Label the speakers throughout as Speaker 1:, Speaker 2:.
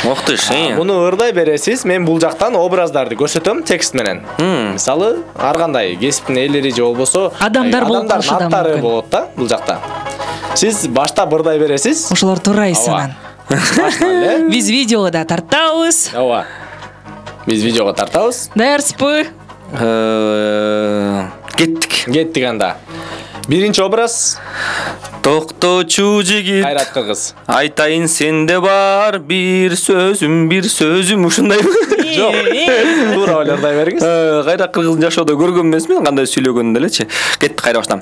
Speaker 1: Октуш.
Speaker 2: Муну ырдай бересиз. Мен бул жактан образдарды көрсөтөм текст менен. Мисалы, ар кандай кесиптин ээлери же болбосо
Speaker 3: адамдар болуп калышы да
Speaker 2: аттары
Speaker 3: мүмкүн.
Speaker 2: болот да бул жакта. Сиз баштап ырдай бересиз.
Speaker 3: Ошолор турайсынан. Биз видеода тартабыз.
Speaker 2: Ооба. Биз видеого тартабыз.
Speaker 3: Даярсызбы?
Speaker 1: Кеттик
Speaker 2: анда. Биринчи образ.
Speaker 1: Токточу жигит.
Speaker 2: Кайрат кыргыз.
Speaker 1: Айтайын сенде бар бир сөзүм ушундайбы?
Speaker 2: Жок. Туура ойлордай бериңиз.
Speaker 1: Кайрат кыргыздын жашоодо көргөн эмесмин, кандай сүйлөгөнүн делечи. Кеттик кайра баштан.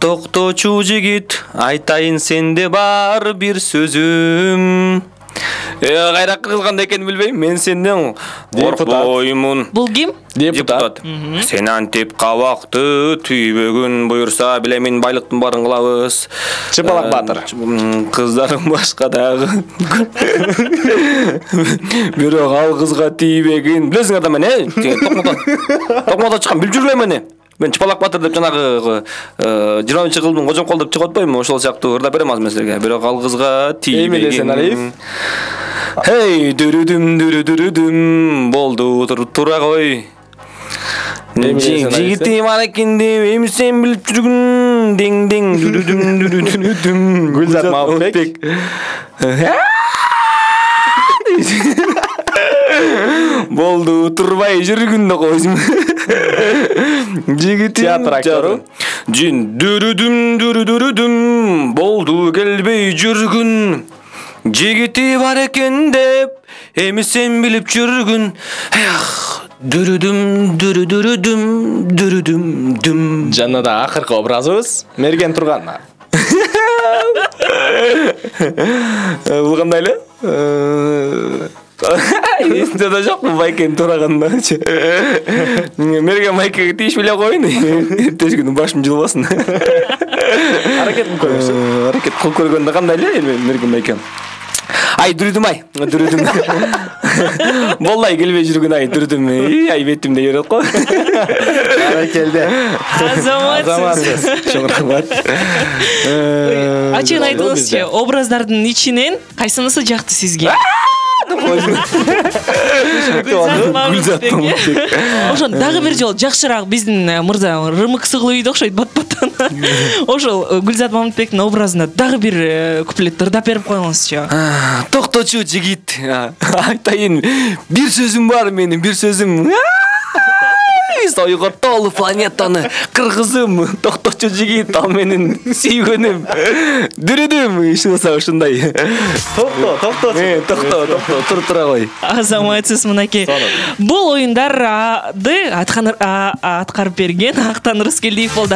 Speaker 1: Токточу жигит, айтайын сенде бар бир сөзүм. Кайрат кыргыз кандай экенин билбейм. Мен сенден коркпоймун.
Speaker 3: Бул ким?
Speaker 2: Депутат.
Speaker 1: Сен антип кабакты түйбөгүн буйурса билемин байлыктын баарын кылабыз.
Speaker 2: Чыпалак Батыр.
Speaker 1: Кыздарым башка дагы. Бирок ал кызга тийбегин. Билесиң адам мен, Токмотон чыккан билип жүрбөйм мени. Мен Чыпалак Батыр деп жанагы 20-жылдын Кожомкол деп чыгып атпаймынбы? Ошол сыяктуу ырдап берем азыр силерге. Бирок ал кызга тийбегин. Хей, дүрүдүм болду тура кой. Жигити бар экен деп эми сен билип жүргүн дең дүрүдүм
Speaker 2: Гүлзат Мамытбек.
Speaker 1: Болду турбай жүргүн да койсуң. Жигити
Speaker 2: театр актеру.
Speaker 1: Жин дүрүдүм болду келбей жүргүн. Жигити бар экен деп эми сен билип жүргүн. Дүрүдүм.
Speaker 2: Жана да акыркы образыбыз Мерген Турган.
Speaker 1: Бул кандай эле? Эсимде да жок бул Байкен турагандачы. Мерген майкеге тийишпей эле коеюн. Эртеси күнү башым жылбасын.
Speaker 2: Аракет көрөсүң.
Speaker 1: Аракет кылып көргөндө кандай эле Мерген майке. Ай дүрүдүм. Боллай келбей жүргүн ай дүрүдүм. Ай бетимде көрөт го.
Speaker 2: Аракелде.
Speaker 3: Азаматсыз.
Speaker 2: Чоң рахмат.
Speaker 3: Ачыгын айтыңызчы, образдардын ичинен кайсынысы жакты сизге?
Speaker 1: Гүлзат Мамытбек.
Speaker 3: Ошо дагы бир жолу жакшыраак биздин мырза рымыксы кылып үйдү окшойт бат-баттан. Ошол Гүлзат Мамытбектин образына дагы бир куплет ырдап берип коюңузчу.
Speaker 1: Токточу жигит. Айтайын бир сөзүм бар менин, бир сөзүм. Ойготолу планетаны кыргызым, токточу жигит ал менин сүйгөнүм. Дүрүдүм, ушундай.
Speaker 2: Токто.
Speaker 1: Тура кой.
Speaker 3: Азаматсыз мынакей. Бул оюндарды аткарып берген Актан Рыскелдиев болду.